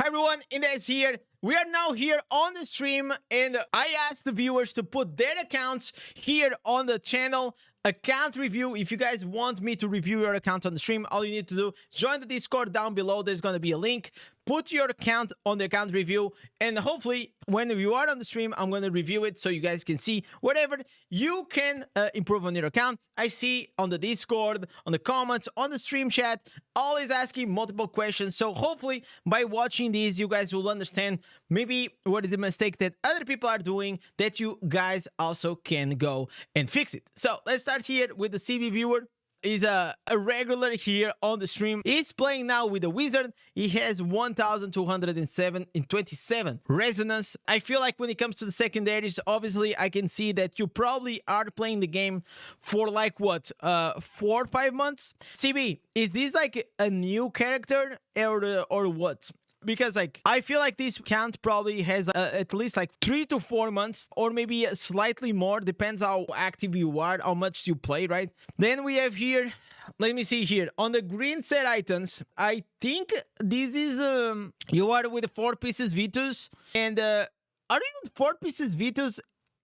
everyone, Indez here. We are now here on the stream, and I asked the viewers to put their accounts here on the channel. Account review. If you guys want me to review your account on the stream, all you need to do is join the Discord down below. There's going to be a link. Put your account on the account review, and hopefully when you are on the stream, I'm going to review it so you guys can see whatever you can improve on your account. I see on the Discord, on the comments, on the stream chat, always asking multiple questions. So hopefully by watching these, you guys will understand maybe what is the mistake that other people are doing that you guys also can go and fix it. So let's start here with the CB viewer. Is a regular here on the stream. He's playing now with a wizard. He has 1,227 resonance. I feel like when it comes to the secondaries, obviously I can see that you probably are playing the game for like what 4 or 5 months. CB, is this like a new character or what? Because like I feel like this count probably has at least like 3 to 4 months, or maybe slightly more, depends how active you are, how much you play, right? Then we have here, let me see here on the green set items. I think this is you are with 4 pieces Vitus, and are you 4 pieces Vitus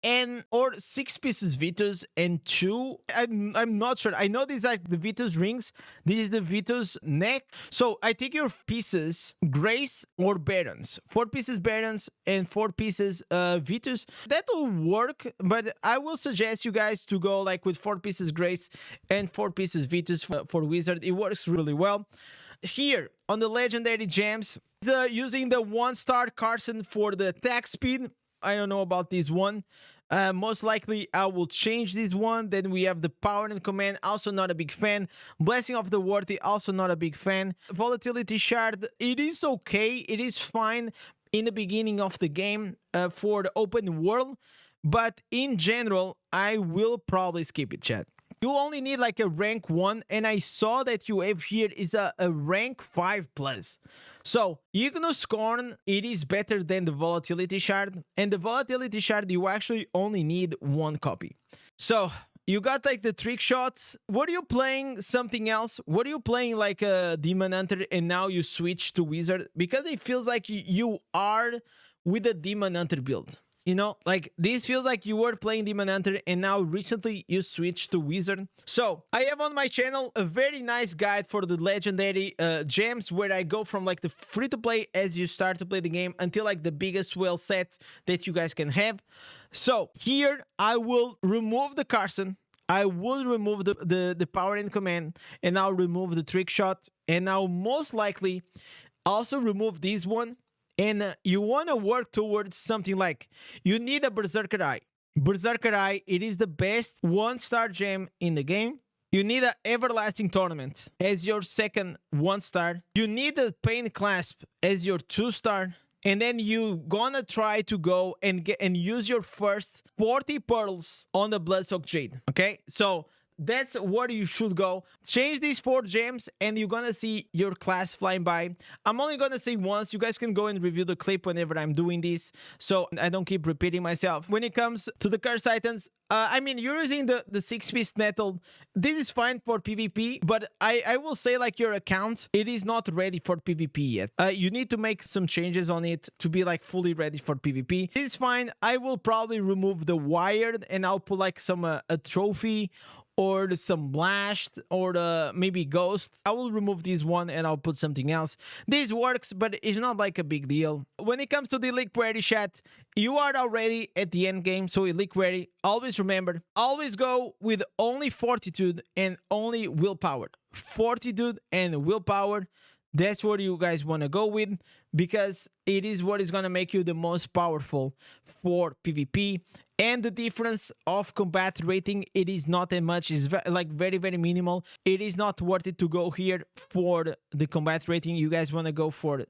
and or 6 pieces Vitus and 2? I'm not sure. I know these are the Vitus rings. This is the Vitus neck. So I take your pieces Grace or Barons. 4 pieces Barons and 4 pieces Vitus. That will work, but I will suggest you guys to go like with 4 pieces Grace and 4 pieces Vitus for Wizard. It works really well. Here on the legendary gems, using the 1-star Carson for the attack speed. I don't know about this one. Most likely I will change this one. Then we have the power and command, also not a big fan. Blessing of the Worthy, also not a big fan. Volatility shard, it is okay, it is fine in the beginning of the game for the open world, but in general I will probably skip it, chat. You only need like a rank 1, and I saw that you have here is a rank 5+. So Ignis Scorn, it is better than the Volatility Shard, and the Volatility Shard you actually only need 1 copy. So you got like the trick shots. What are you playing something else? What are you playing like a Demon Hunter and now you switch to Wizard? Because it feels like you are with a Demon Hunter build. You know, like this feels like you were playing Demon Hunter and now recently you switched to Wizard. So I have on my channel a very nice guide for the legendary gems, where I go from like the free to play as you start to play the game until like the biggest whale set that you guys can have. So here I will remove the Carson. I will remove the power and command, and I'll remove the trick shot, and I'll most likely also remove this one. And you want to work towards something like, you need a Berserker Eye. Berserker Eye, it is the best 1-star gem in the game. You need an Everlasting Tournament as your second 1-star. You need a Pain Clasp as your 2-star. And then you gonna try to go and use your first 40 pearls on the Bloodsoaked Jade. Okay, so that's where you should go. Change these 4 gems and you're gonna see your class flying by. I'm only gonna say once. You guys can go and review the clip whenever I'm doing this, so I don't keep repeating myself. When it comes to the curse items, I mean, you're using the 6-piece Nettle. This is fine for PvP, but I will say like your account, it is not ready for PvP yet. You need to make some changes on it to be like fully ready for PvP. This is fine. I will probably remove the Wired and I'll put like some a trophy or some blast or maybe ghost. I will remove this one and I'll put something else. This works, but it's not like a big deal. When it comes to the Elite Query, chat, you are already at the end game. So Elite Query, always remember, always go with only Fortitude and only Willpower. Fortitude and Willpower, that's what you guys want to go with, because it is what is going to make you the most powerful for PvP. And the difference of combat rating, it is not that much. It's like very, very minimal. It is not worth it to go here for the combat rating. You guys want to go for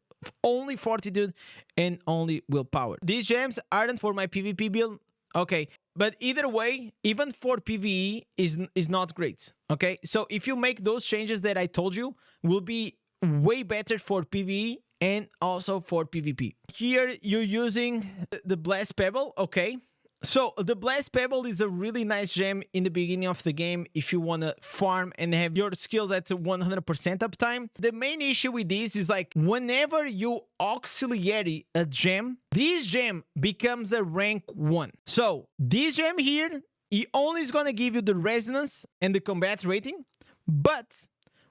only Fortitude and only Willpower. These gems aren't for my PvP build. Okay, but either way, even for PvE is not great. Okay, so if you make those changes that I told you, will be way better for PvE and also for PvP. Here you're using the Blast Pebble. Okay, So the Blast Pebble is a really nice gem in the beginning of the game if you want to farm and have your skills at 100% uptime. The main issue with this is like whenever you auxiliary a gem, this gem becomes a rank 1. So this gem here, it only is going to give you the resonance and the combat rating, but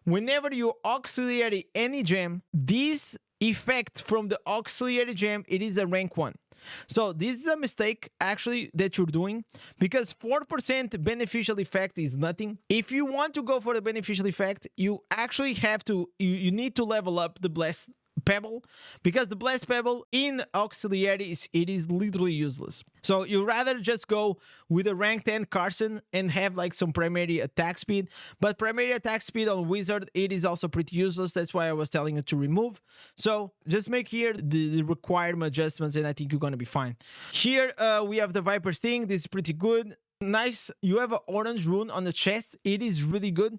whenever you auxiliary any gem, this effect from the auxiliary gem, it is a rank 1. So this is a mistake actually that you're doing, because 4% beneficial effect is nothing. If you want to go for the beneficial effect, you actually have to, you need to level up the Blast Pebble, because the Blast Pebble in auxiliary it is literally useless. So you rather just go with a rank 10 Carson and have like some primary attack speed, but primary attack speed on Wizard, it is also pretty useless. That's why I was telling you to remove. So just make here the required adjustments and I think you're gonna be fine. Here we have the Viper Sting. This is pretty good. Nice. You have an orange rune on the chest. It is really good.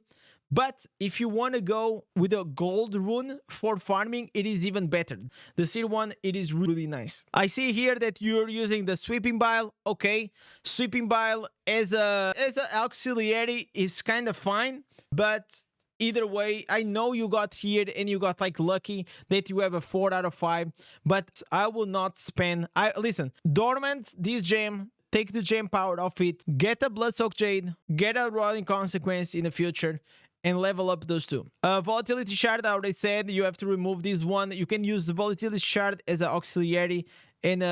But if you want to go with a gold rune for farming, it is even better. The Seer one, it is really nice. I see here that you're using the Sweeping Bile. Okay, Sweeping Bile as a auxiliary is kind of fine, but either way, I know you got here and you got like lucky that you have a 4 out of 5, but I will not spend. Listen, Dormant, this gem, take the gem power off it, get a Bloodsoaked Jade, get a Roiling Consequence in the future, and level up those two. Volatility Shard, I already said, you have to remove this one. You can use the Volatility Shard as an auxiliary and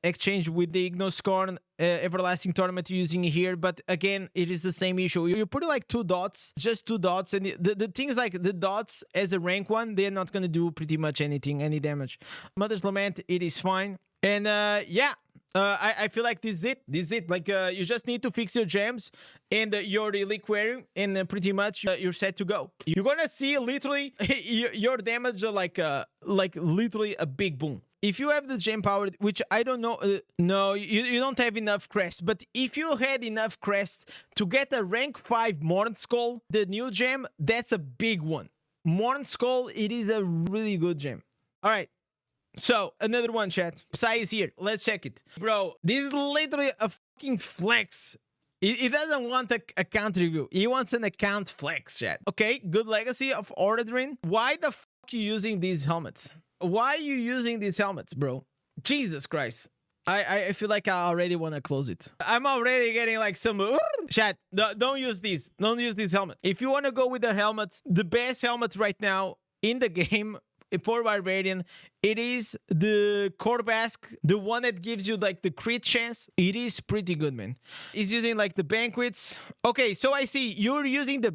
exchange with the Ignoscorn Everlasting Torment using it here. But again, it is the same issue. You put like 2 dots, just 2 dots. And the thing is like the dots as a rank 1, they're not going to do pretty much anything, any damage. Mother's Lament, it is fine. And yeah. I feel like this is it. Like you just need to fix your gems and your reliquary, and pretty much you're set to go. You're gonna see literally your damage like literally a big boom. If you have the gem power, which I don't know, no, you don't have enough crest. But if you had enough crest to get a rank 5 Morn Skull, the new gem, that's a big one. Morn Skull, it is a really good gem. All right. So, another one, chat. Psy is here. Let's check it. Bro, this is literally a fucking flex. He doesn't want an account review. He wants an account flex, chat. Okay, good legacy of Ordering. Why the fuck are you using these helmets? Why are you using these helmets, bro? Jesus Christ. I feel like I already want to close it. I'm already getting like some... Chat, don't use these. Don't use this helmet. If you want to go with the helmet, the best helmet right now in the game... for Barbarian, it is the Corbask, the one that gives you like the crit chance. It is pretty good, man. He's using like the banquets. Okay, so I see you're using the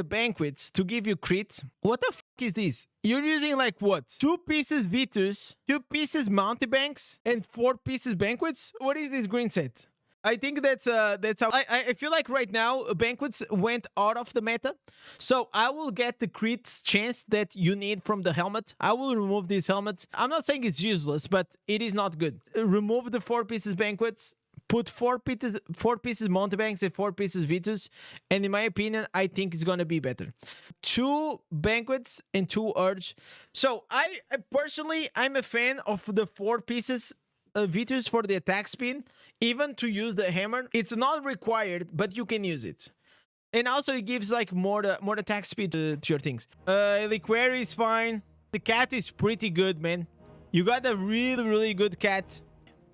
banquets to give you crit. What the fuck is this? You're using like what? 2 pieces Vitus, 2 pieces Mountebanks, and 4 pieces banquets? What is this green set? I think that's how I feel like right now banquets went out of the meta, so I will get the crit chance that you need from the helmet. I will remove this helmet. I'm not saying it's useless, but it is not good. Remove the 4 pieces banquets, put 4 pieces Mountebanks and 4 pieces Vitus, and in my opinion, I think it's gonna be better. 2 banquets and 2 urge. So I personally, I'm a fan of the 4 pieces Vitus for the attack speed. Even to use the hammer, it's not required, but you can use it. And also it gives like more attack speed to your things. Reliquary is fine. The cat is pretty good, man. You got a really good cat.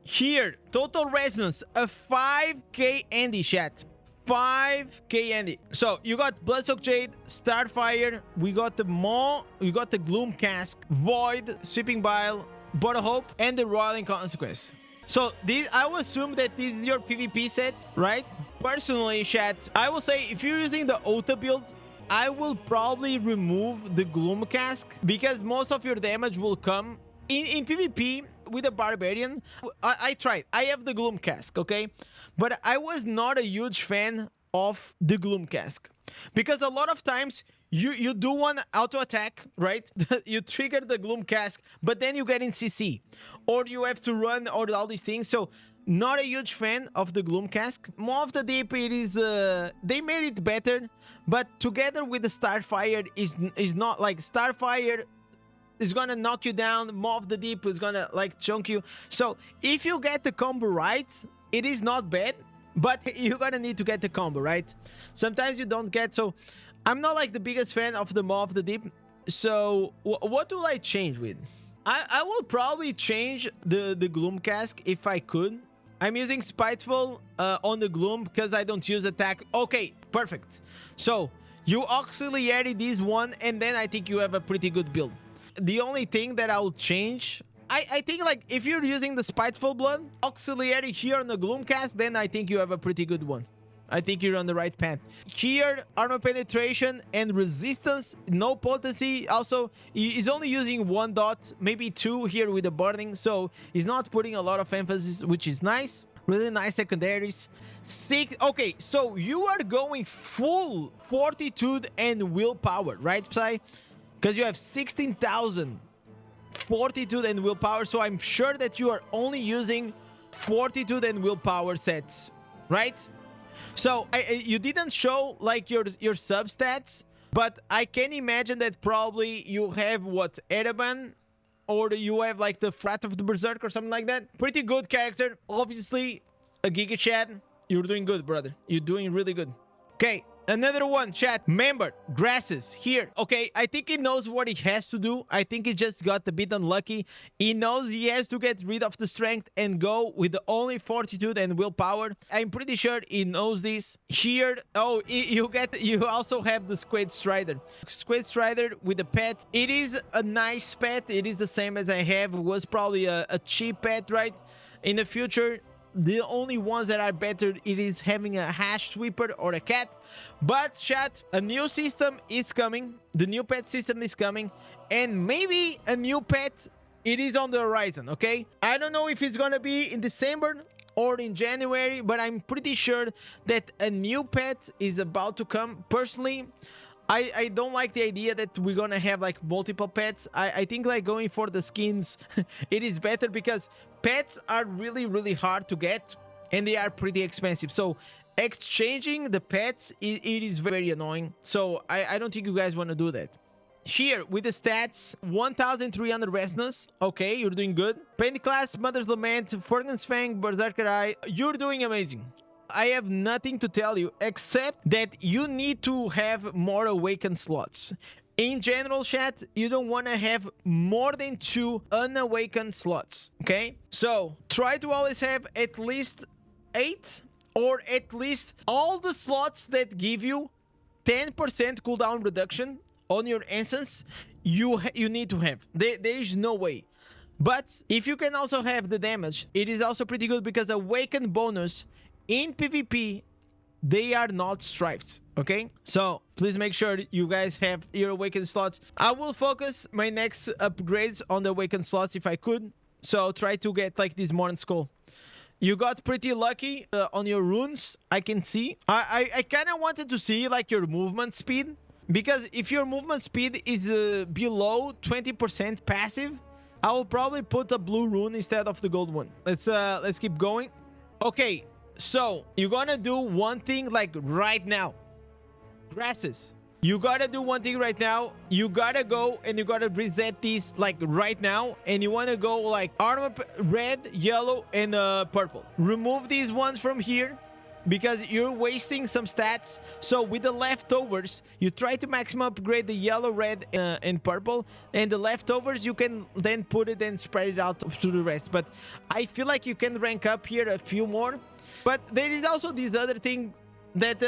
Here, total resonance, a 5k Andy, chat. 5k Andy. So you got Bloodsoaked Jade, Starfire, we got the Maw, we got the Gloom Cask, Void, Sweeping Bile, Bottle Hope, and the Roiling Consequence. So I will assume that this is your PvP set, right? Personally, chat, I will say if you're using the Ota build, I will probably remove the Gloom Cask, because most of your damage will come in PvP with the Barbarian. I tried. I have the Gloom Cask, okay? But I was not a huge fan of the Gloom Cask, because a lot of times you do one auto attack, right? You trigger the Gloom Cask, but then you get in CC, or you have to run, or all these things. So not a huge fan of the Gloom Cask. More of the Deep, it is they made it better, but together with the Starfire is not like Starfire is gonna knock you down. More of the Deep is gonna like chunk you. So if you get the combo right, it is not bad, but you're gonna need to get the combo, right? Sometimes you don't get, so I'm not like the biggest fan of the Maw of the Deep. So what will I change with? I will probably change the Gloom Cask if I could. I'm using Spiteful on the Gloom because I don't use attack. Okay, perfect. So you auxiliary this one, and then I think you have a pretty good build. The only thing that I'll change, I think like if you're using the Spiteful Blood, auxiliary here on the Gloom Cast, then I think you have a pretty good one. I think you're on the right path. Here, armor penetration and resistance, no potency. Also, he's only using 1 dot, maybe 2 here with the burning, so he's not putting a lot of emphasis, which is nice. Really nice secondaries. 6. Okay, so you are going full fortitude and willpower, right, Psy? Because you have 16,000 fortitude and willpower, so I'm sure that you are only using fortitude and willpower sets, right? So you didn't show like your substats, but I can imagine that probably you have what, Ereban, or you have like the Frat of the Berserk or something like that. Pretty good character. Obviously, a Giga Chat. You're doing good, brother. You're doing really good. Okay, another one, chat. Member, grasses, here. Okay, I think he knows what he has to do. I think he just got a bit unlucky. He knows he has to get rid of the strength and go with the only fortitude and willpower. I'm pretty sure he knows this. Here, oh, you also have the Squid Strider. Squid Strider with the pet. It is a nice pet. It is the same as I have. It was probably a cheap pet, right? In the future, the only ones that are better, it is having a hash sweeper or a cat. But chat, a new system is coming. The new pet system is coming, and maybe a new pet, it is on the horizon. Okay, I don't know if it's gonna be in December or in January, but I'm pretty sure that a new pet is about to come. Personally, I don't like the idea that we're gonna have like multiple pets. I think like going for the skins it is better, because pets are really hard to get and they are pretty expensive. So exchanging the pets, it is very annoying. So I don't think you guys want to do that. Here with the stats, 1300 resonance. Okay, you're doing good. Paint class, Mother's Lament, Forgan's Fang, Berserker Eye. You're doing amazing. I have nothing to tell you except that you need to have more awakened slots. In general, chat, you don't want to have more than 2 unawakened slots, okay? So try to always have at least 8, or at least all the slots that give you 10% cooldown reduction on your instance. You need to have. There is no way. But if you can also have the damage, it is also pretty good, because awakened bonus in PvP, they are not strifes, okay? So please make sure you guys have your awakened slots. I will focus my next upgrades on the awakened slots if I could. So try to get like this Morn Skull. You got pretty lucky on your runes, I can see. I kind of wanted to see like your movement speed, because if your movement speed is below 20% passive, I will probably put a blue rune instead of the gold one. Let's keep going. Okay, so you're gonna do one thing like right now. Grasses, you gotta do one thing right now. You gotta go and you gotta reset these like right now, and you want to go like armor red, yellow, and purple. Remove these ones from here, because you're wasting some stats. So with the leftovers, you try to maximum upgrade the yellow, red, and purple, and the leftovers you can then put it and spread it out to the rest. But I feel like you can rank up here a few more. But there is also this other thing that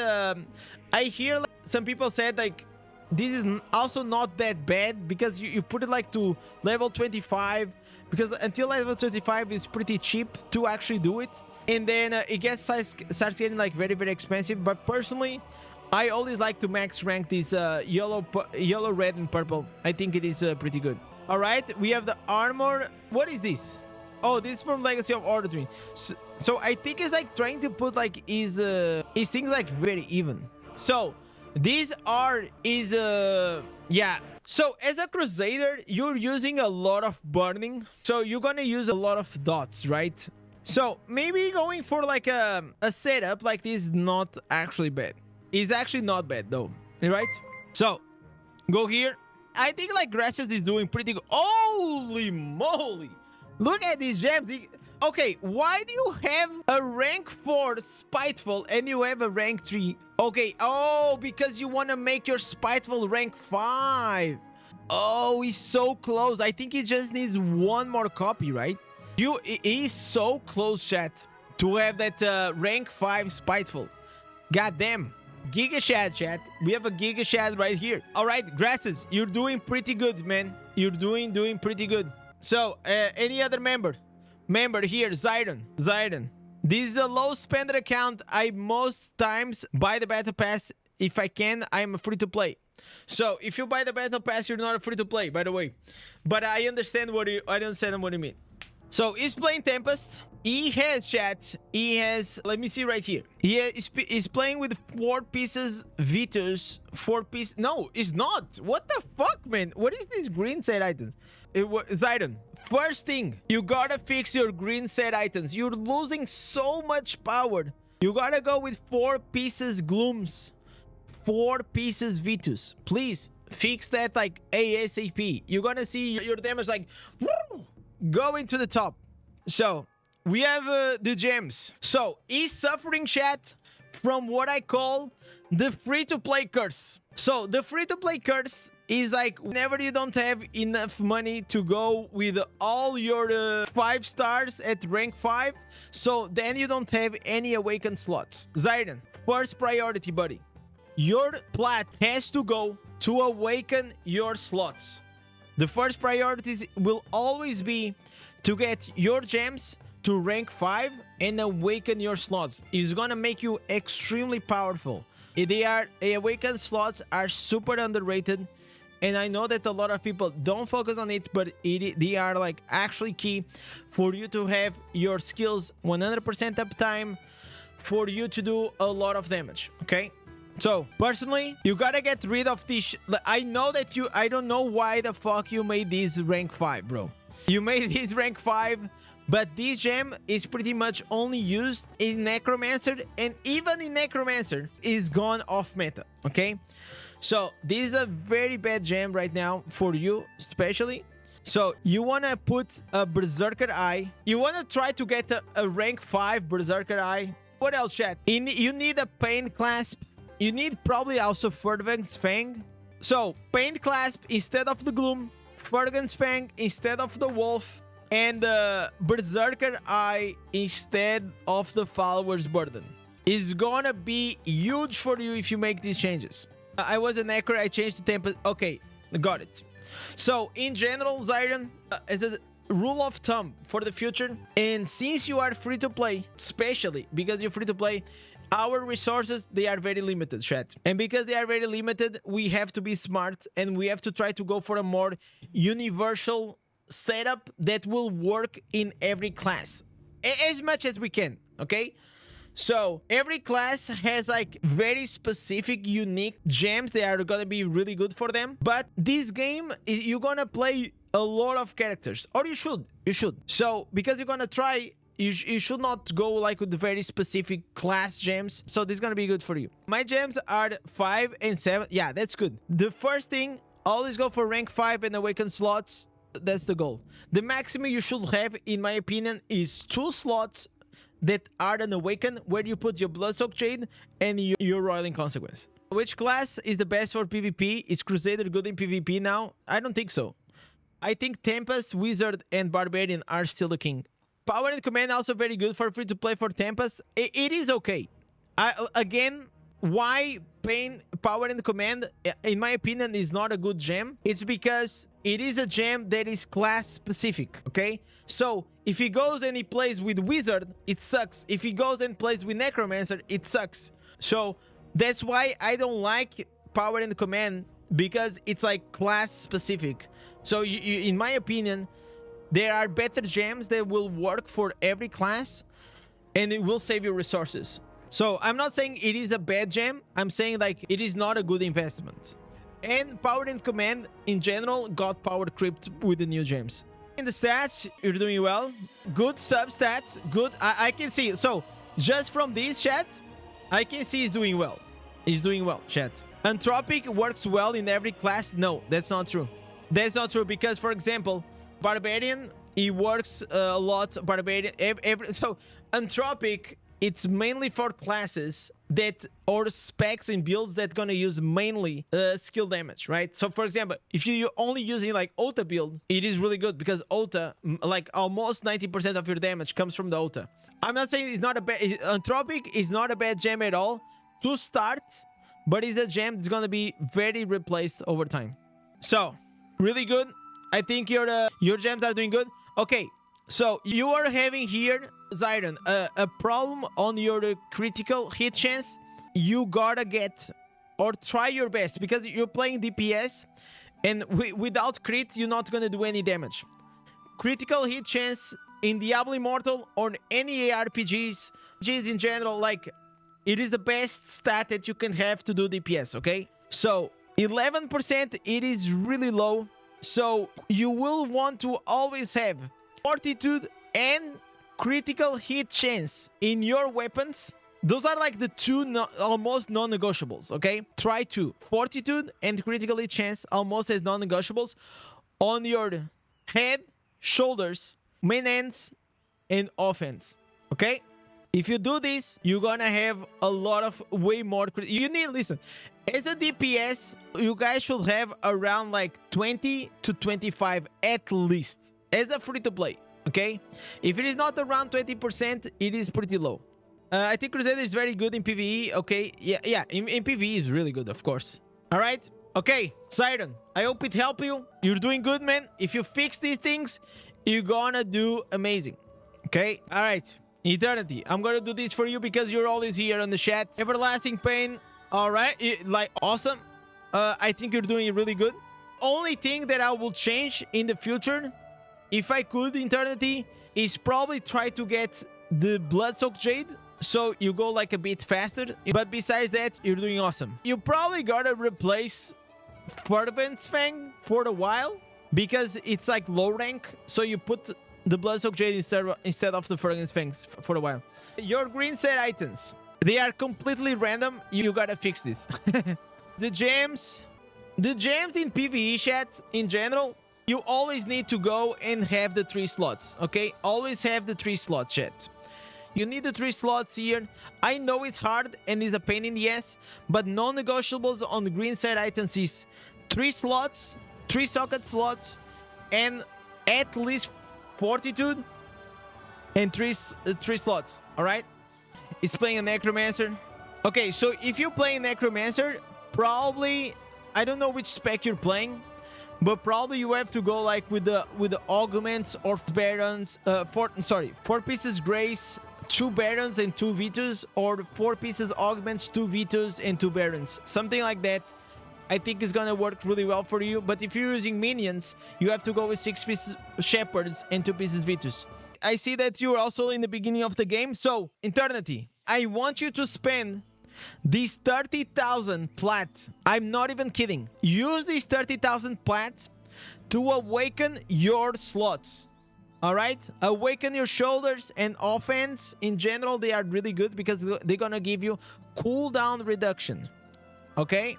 I hear some people said like this is also not that bad, because you put it like to level 25, because until level 25 is pretty cheap to actually do it. And then it starts getting like very expensive. But personally, I always like to max rank these yellow, red, and purple. I think it is pretty good. All right, we have the armor. What is this? Oh, this is from Legacy of Order. So I think it's like trying to put like his things like very even. So these yeah. So as a Crusader, you're using a lot of burning. So you're gonna use a lot of dots, right? So maybe going for like a setup like this is not actually bad. It's actually not bad though, right? So go here. I think like Grasses is doing pretty good. Holy moly! Look at these gems. Okay, why do you have a rank 4 Spiteful and you have a rank 3? Okay, oh, because you want to make your Spiteful rank 5. Oh, he's so close. I think he just needs one more copy, right? He's so close, chat, to have that rank 5 Spiteful. Goddamn. Giga Shad, chat. We have a Giga Shad right here. All right, Grasses, you're doing pretty good, man. You're doing pretty good. So, any other member? Member here, Zidon. This is a low spender account. I most times buy the battle pass. If I can, I'm free to play. So if you buy the battle pass, you're not free to play, by the way. But I understand what you mean. So he's playing Tempest. He has, chat. He has, let me see right here. He's playing with 4 pieces Vitus. 4 pieces. No, it's not. What the fuck, man? What is this green set items? Zidon, first thing, you gotta fix your green set items. You're losing so much power. You gotta go with 4 pieces Glooms. 4 pieces Vitus. Please fix that like ASAP. You're gonna see your damage like going to the top. So we have the gems. So he's suffering, chat, from what I call the free-to-play curse. So the free-to-play curse is like whenever you don't have enough money to go with all your 5 stars at rank 5, so then you don't have any awakened slots. Zidon, first priority, buddy. Your plat has to go to awaken your slots. The first priorities will always be to get your gems to rank 5 and awaken your slots. It's gonna make you extremely powerful. Awakened slots are super underrated, and I know that a lot of people don't focus on it, but they are like actually key for you to have your skills 100% uptime, for you to do a lot of damage. Okay, so personally, you gotta get rid of this. I know that I don't know why the fuck you made this rank 5, bro. You made this rank 5, but this gem is pretty much only used in Necromancer, and even in Necromancer is gone off meta. Okay, so this is a very bad gem right now for you, especially. So you want to put a Berserker Eye. You want to try to get a rank 5 Berserker Eye. What else, chat? You need a Pain Clasp. You need probably also Furtwan's Fang. So Pain Clasp instead of the Gloom, Furtwan's Fang instead of the Wolf, and Berserker Eye instead of the Follower's Burden is gonna be huge for you if you make these changes. I was a Necro, I changed to Tempest. Okay, got it. So in general, Zidon, as a rule of thumb for the future, and since you are free to play, especially because you're free to play, our resources, they are very limited, chat. And because they are very limited, we have to be smart and we have to try to go for a more universal setup that will work in every class as much as we can. Okay, so every class has like very specific unique gems that are gonna be really good for them, but this game you're gonna play a lot of characters, or you should. So because you're gonna try, you should not go like with the very specific class gems. So this is gonna be good for you. My gems are 5 and 7. Yeah, that's good. The first thing, always go for rank 5 and awaken slots. That's the goal. The maximum you should have, in my opinion, is 2 slots that are an awaken, where you put your Bloodsoaked Jade and your Roiling Consequence. Which class is the best for PvP? Is Crusader good in PvP now? I don't think so. I think Tempest, Wizard, and Barbarian are still the king. Power and Command also very good for free to play for Tempest. It is okay. Again, why Power and Command, in my opinion, is not a good gem? It's because it is a gem that is class specific. Okay, so if he goes and he plays with Wizard, it sucks. If he goes and plays with Necromancer, it sucks. So that's why I don't like Power and Command, because it's like class specific. So in my opinion, there are better gems that will work for every class and it will save you resources. So I'm not saying it is a bad gem. I'm saying like it is not a good investment. And Power and Command in general got power creeped with the new gems. In the stats, you're doing well. Good sub stats. Good. I can see. So just from this, chat, I can see he's doing well. He's doing well, chat. Anthropic works well in every class. No, that's not true. That's not true, because, for example, Barbarian It works a lot. Barbarian. So Anthropic, it's mainly for classes that or specs and builds that gonna use mainly skill damage, right? So for example, if you're only using like Ota build, it is really good because Ota, like almost 90% of your damage comes from the Ota. I'm not saying it's not a bad Anthropic is not a bad gem at all to start, but it's a gem that's gonna be very replaced over time. So really good. I think your gems are doing good. Okay, so you are having here, Zyron, a problem on your critical hit chance. You gotta get or try your best because you're playing DPS, and without crit, you're not gonna do any damage. Critical hit chance in Diablo Immortal or any ARPGs in general, like it is the best stat that you can have to do DPS. Okay, so 11%, it is really low. So you will want to always have fortitude and critical hit chance in your weapons. Those are like the two almost non-negotiables, okay? Try to. Fortitude and critical hit chance almost as non-negotiables on your head, shoulders, main ends, and offense, okay? If you do this, you're gonna have a lot of way more. You need, listen, as a DPS, you guys should have around like 20 to 25 at least as a free-to-play, okay? If it is not around 20%, it is pretty low. I think Crusader is very good in PvE, okay? Yeah, in PvE is really good, of course. All right? Okay, Siren, I hope it helped you. You're doing good, man. If you fix these things, you're gonna do amazing, okay? All right, Eternity, I'm gonna do this for you because you're always here on the chat. Everlasting Pain, all right, like awesome. I think you're doing really good. Only thing that I will change in the future, if I could, Eternity, is probably try to get the Bloodsoaked Jade, so you go like a bit faster. But besides that, you're doing awesome. You probably gotta replace Fervent's Fang for a while because it's like low rank, so you put the Bloodsoaked Jade instead of the Fervent's Fangs for a while. Your green set items, they are completely random. You gotta fix this. The gems in PvE chat in general, you always need to go and have the 3 slots, okay? Always have the 3 slots, chat. You need the 3 slots here. I know it's hard and it's a pain in the ass, but non-negotiables on the green side items is 3 slots, 3 socket slots, and at least fortitude and 3 slots, all right? It's playing a Necromancer. Okay, so if you're playing Necromancer, probably, I don't know which spec you're playing, but probably you have to go like with the augments or barons, 4 pieces grace, 2 barons and 2 Vitus, or 4 pieces augments, 2 Vitus and 2 barons, something like that. I think it's gonna work really well for you. But if you're using minions, you have to go with 6 pieces shepherds and 2 pieces Vitus. I see that you're also in the beginning of the game, so Eternity, I want you to spend these 30,000 plat. I'm not even kidding. Use these 30,000 plat to awaken your slots. All right, awaken your shoulders and offense in general. They are really good because they're gonna give you cooldown reduction. Okay,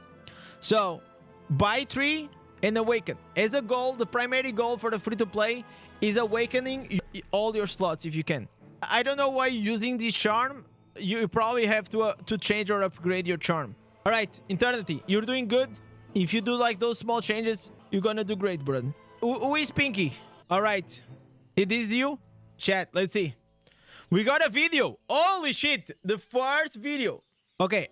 so buy 3 and awaken. As a goal, the primary goal for the free-to-play is awakening all your slots if you can. I don't know why you're using this charm. You probably have to change or upgrade your charm. All right, Eternity, you're doing good. If you do like those small changes, you're gonna do great, bro. Who is Pinky? All right, it is you. Chat, let's see. We got a video. Holy shit, the first video. Okay,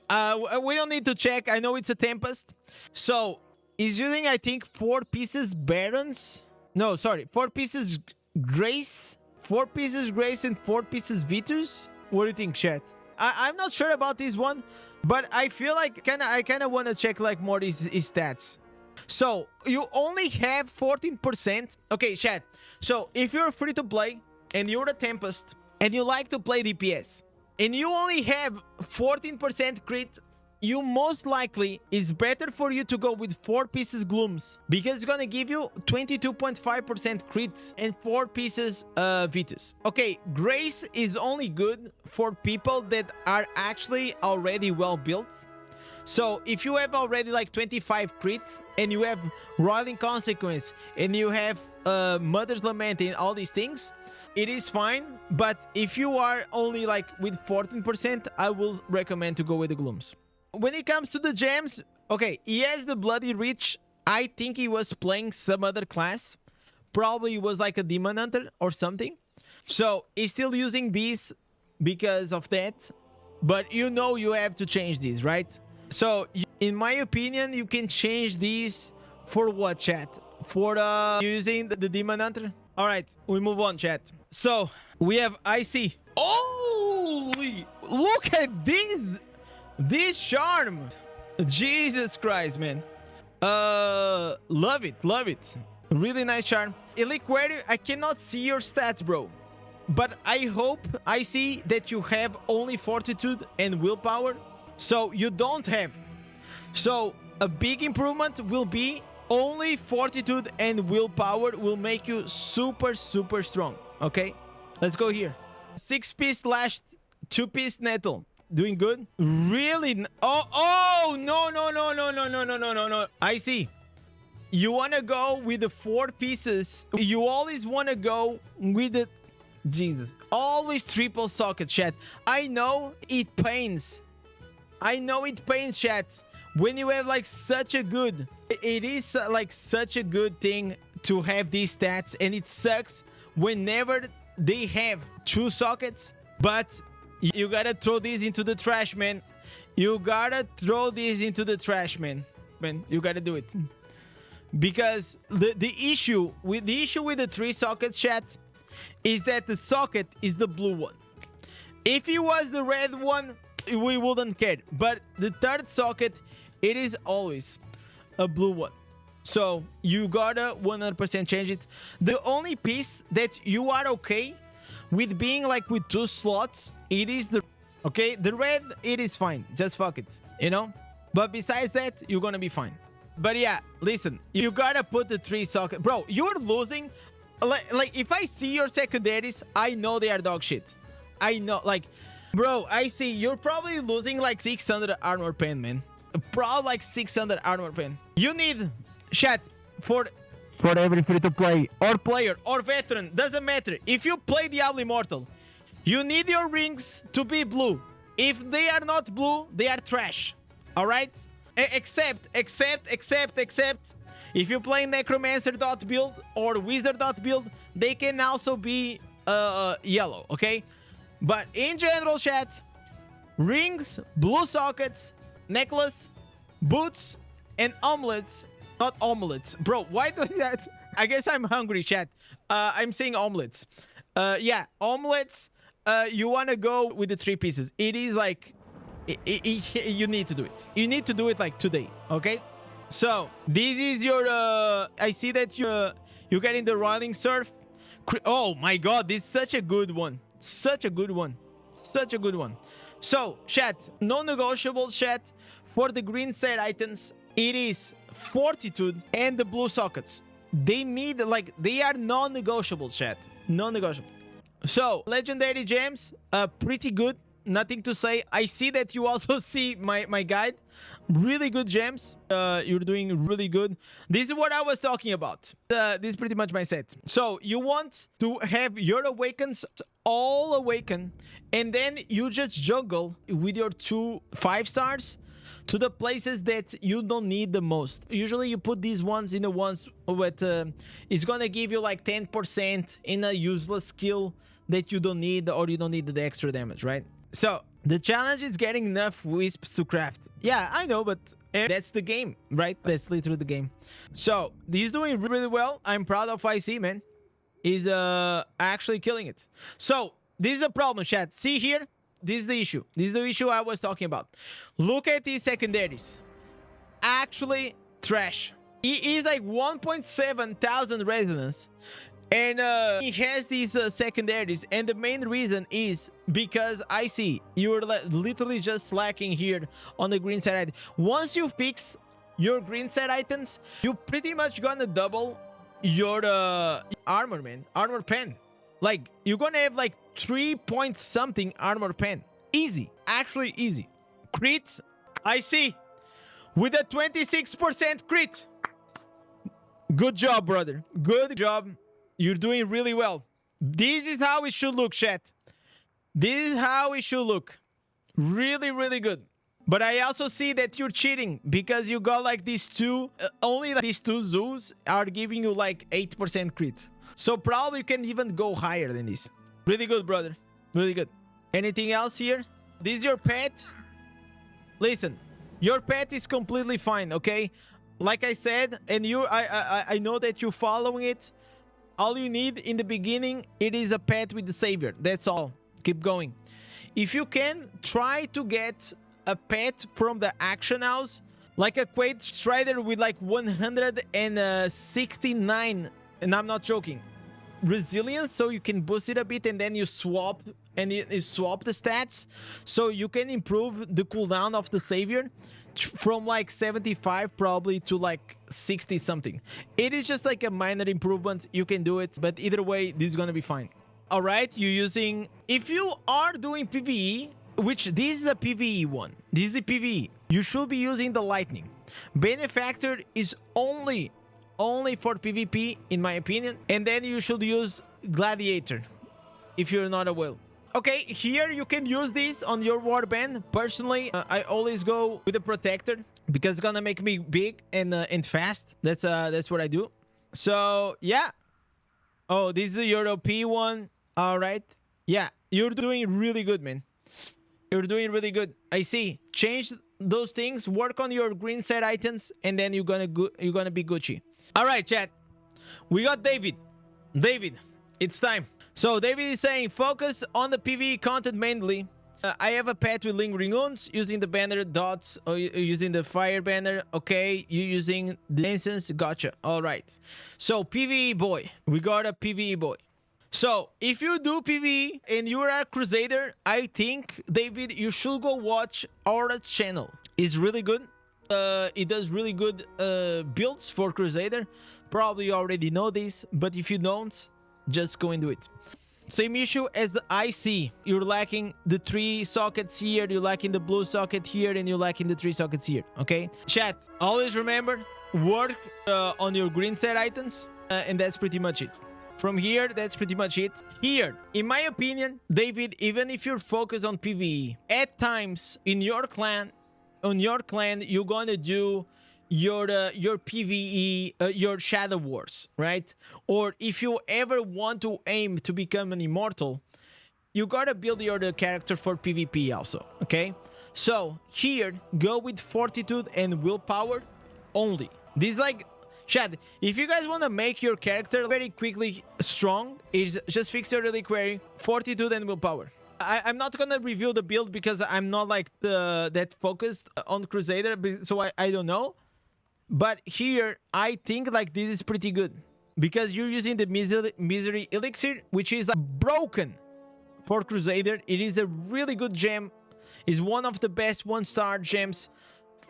we don't need to check. I know it's a Tempest. So he's using, I think, 4 pieces barons. No, sorry, 4 pieces grace, 4 pieces grace and 4 pieces Vitus. What do you think, chat? I'm not sure about this one, but I feel like I kind of want to check like more his stats. So you only have 14%. Okay, chat. So if you're free to play and you're a Tempest and you like to play DPS and you only have 14% crit, you most likely is better for you to go with 4 pieces glooms because it's gonna give you 22.5% crit and 4 pieces Vitus. Okay, grace is only good for people that are actually already well built. So if you have already like 25 crits and you have Roiling Consequence and you have Mother's Lament and all these things, it is fine. But if you are only like with 14%, I will recommend to go with the Glooms. When it comes to the gems, okay, he has the Bloody Reach. I think he was playing some other class. Probably he was like a Demon Hunter or something. So he's still using these because of that. But you know you have to change these, right? So in my opinion, you can change these for what, chat? For using the Demon Hunter? All right, we move on, chat. So we have IC. Holy, look at this charm. Jesus Christ, man. Love it, love it. Really nice charm. Illiquidity, I cannot see your stats, bro. But I hope I see that you have only Fortitude and Willpower. So you don't have. So a big improvement will be only Fortitude and Willpower will make you super, super strong. Okay? Let's go here. 6-piece Lashed, 2-piece Nettle. Doing good? Really? Oh, no. I see. You want to go with the 4 pieces. You always want to go with the... Jesus. Always triple socket, chat. I know it pains. I know it pains, chat. When you have like such a good... It is like such a good thing to have these stats. And it sucks whenever they have 2 sockets. But you gotta throw these into the trash, man. You gotta throw these into the trash, man. Man, you gotta do it. Because the issue with the 3 sockets, chat, is that the socket is the blue one. If it was the red one, we wouldn't care. But the 3rd socket, it is always a blue one. So you gotta 100% change it. The only piece that you are okay with being like with 2 slots, it is the... Okay, the red, it is fine. Just fuck it, you know? But besides that, you're gonna be fine. But yeah, listen, you gotta put the 3 socket. Bro, you're losing. Like if I see your secondaries, I know they are dog shit. I know, like, bro, I see you're probably losing like 600 armor pen, man. Probably like 600 armor pen. You need, chat, for every free-to-play or player or veteran, doesn't matter. If you play Diablo Immortal, you need your rings to be blue. If they are not blue, they are trash. All right? Except if you play Necromancer.build or Wizard.build, they can also be yellow, okay? But in general, chat, rings, blue sockets, necklace, boots, and omelets. Not omelets. Bro, why do that? I guess I'm hungry, chat. I'm saying omelets. Yeah, omelets. You want to go with the 3 pieces. It is like... you need to do it. You need to do it like today, okay? So this is your I see that you're getting the Roiling Surf. Oh my god, this is such a good one. Such a good one. Such a good one. So chat, non-negotiable, chat, for the green set items, it is Fortitude and the blue sockets. They need, like, they are non-negotiable, chat. Non-negotiable. So legendary gems, pretty good. Nothing to say. I see that you also see my guide. Really good gems. You're doing really good. This is what I was talking about. This is pretty much my set. So you want to have your awakens all awaken, and then you just juggle with your 2 5-stars to the places that you don't need the most. Usually you put these ones in the ones with it's gonna give you like 10% in a useless skill that you don't need, or you don't need the extra damage, right? So the challenge is getting enough wisps to craft. Yeah, I know, but that's the game, right? That's literally the game. So he's doing really well. I'm proud of IC, man. He's actually killing it. So this is a problem, chat. See here? This is the issue. This is the issue I was talking about. Look at these secondaries. Actually trash. He is like 1.7 thousand resonance. And he has these secondaries, and the main reason is because I see you're literally just slacking here on the green side. Once you fix your green set items, you pretty much gonna double your armor, man. Armor pen. Like, you're gonna have like 3 point something armor pen. Easy. Actually easy. Crit. I see. with a 26% crit. Good job, brother. Good job. You're doing really well. This is how it should look, chat. This is how it should look. Really, really good. But I also see that you're cheating because you got like these two, only like these two zoos are giving you like 8% crit. So probably you can even go higher than this. Really good, brother. Really good. Anything else here? This is your pet. Listen, your pet is completely fine, okay? Like I said, and I know that you're following it. All you need in the beginning, it is a pet with the savior. That's all. Keep going. If you can, try to get a pet from the action house, like a Quaid Strider with like 169, and I'm not joking, resilience, so you can boost it a bit, and then you swap and you swap the stats, so you can improve the cooldown of the savior from like 75 probably to like 60 something. It is just like a minor improvement. You can do it, but either way, this is gonna be fine. All right, you're using, if you are doing PvE, which this is a PvE one, this is a PvE, you should be using the lightning. Benefactor is only for PvP in my opinion, and then you should use gladiator if you're not a whale. Okay, here you can use this on your warband. Personally, I always go with the protector because it's gonna make me big and fast. That's what I do. So yeah. Oh, this is your OP one. All right. Yeah, you're doing really good, man. You're doing really good. I see. Change those things. Work on your green set items, and then you're gonna be Gucci. All right, chat. We got David. David, it's time. So David is saying, focus on the PvE content mainly. I have a pet with lingering wounds, using the banner dots or using the fire banner. Okay, you using the instance. Gotcha. All right. So PvE boy, we got a PvE boy. So if you do PvE and you're a Crusader, I think, David, you should go watch our channel. It's really good. It does really good builds for Crusader. Probably you already know this, but if you don't, just go and do it. Same issue as the IC. You're lacking the 3 sockets here, you're lacking the blue socket here, and you're lacking the 3 sockets here, okay? Chat, always remember, work on your green set items, and that's pretty much it. From here, that's pretty much it. Here, in my opinion, David, even if you're focused on PvE, at times in your clan, you're gonna do your PvE, your Shadow Wars, right? Or if you ever want to aim to become an immortal, you gotta build your character for PvP also, okay? So here, go with fortitude and willpower only. This is like, chat, if you guys want to make your character very quickly strong, is just fix your reliquary, fortitude and willpower. I'm not gonna review the build because I'm not like that focused on Crusader, so I don't know. But here, I think like this is pretty good because you're using the misery elixir, which is broken for Crusader. It is a really good gem. It's one of the best 1-star gems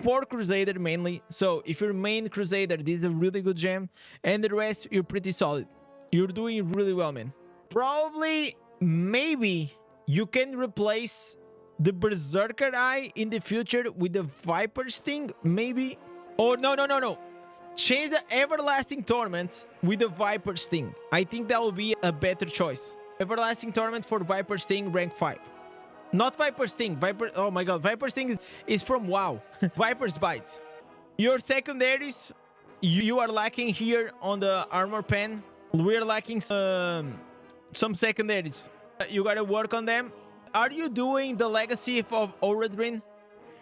for Crusader mainly. So if you're main Crusader, this is a really good gem, and the rest you're pretty solid. You're doing really well, man. Probably, maybe you can replace the Berserker Eye in the future with the Viper Sting, maybe. Or no. Change the Everlasting Torment with the Viper Sting. I think that will be a better choice. Everlasting Torment for Viper Sting, rank 5. Not Viper Sting. Viper. Oh my god. Viper Sting is from WoW. Viper's Bite. Your secondaries, you are lacking here on the armor pen. We're lacking some secondaries. You gotta work on them. Are you doing the legacy of Oradrin?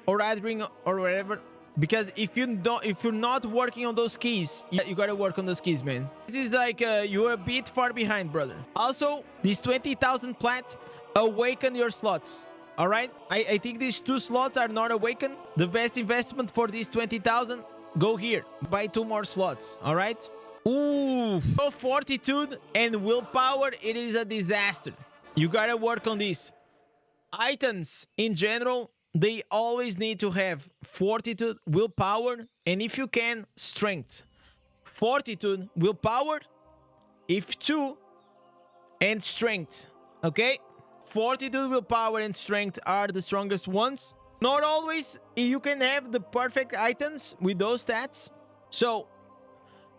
Oradrin or whatever? Because if you're not working on those keys, you gotta work on those keys, man. This is like you're a bit far behind, brother. Also, these 20,000 plat, awaken your slots. All right, I think these 2 slots are not awakened. The best investment for these 20,000, go here, buy 2 more slots. All right. Ooh, so fortitude and willpower, it is a disaster. You gotta work on these items in general. They always need to have fortitude, willpower, and if you can, strength. Fortitude, willpower, if 2, and strength. Okay? Fortitude, willpower, and strength are the strongest ones. Not always you can have the perfect items with those stats. So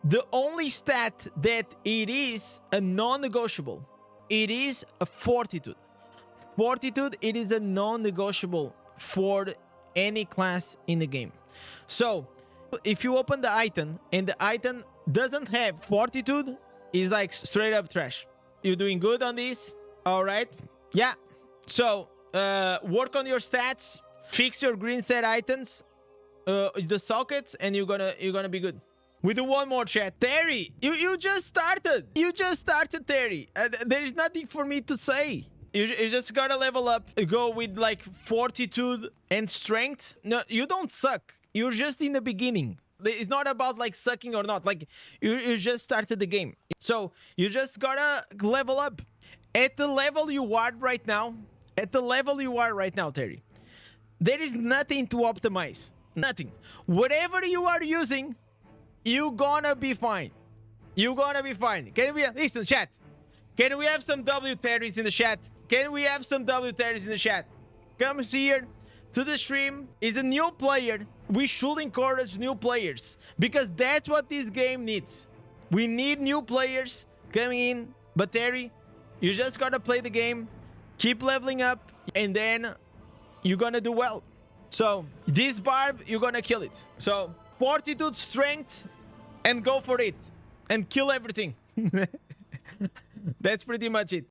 the only stat that it is a non-negotiable, it is a fortitude. Fortitude, it is a non-negotiable for any class in the game. So if you open the item and the item doesn't have fortitude, it's like straight up trash. You're doing good on this. All right. Yeah. So work on your stats, fix your green set items, the sockets, and you're gonna be good. We do one more, chat. Terry, you just started. You just started, Terry. There is nothing for me to say. You just gotta level up. Go with like fortitude and strength. No, you don't suck. You're just in the beginning. It's not about like sucking or not. Like you just started the game. So you just gotta level up. At the level you are right now, Terry, there is nothing to optimize. Nothing. Whatever you are using, you gonna be fine. You gonna be fine. Can we listen, chat? Can we have some W Terrys in the chat? Can we have some W Terrys in the chat? Come here to the stream. Is a new player. We should encourage new players because that's what this game needs. We need new players coming in. But Terry, you just gotta play the game, keep leveling up, and then you're gonna do well. So this Barb, you're gonna kill it. So fortitude, strength, and go for it and kill everything. That's pretty much it.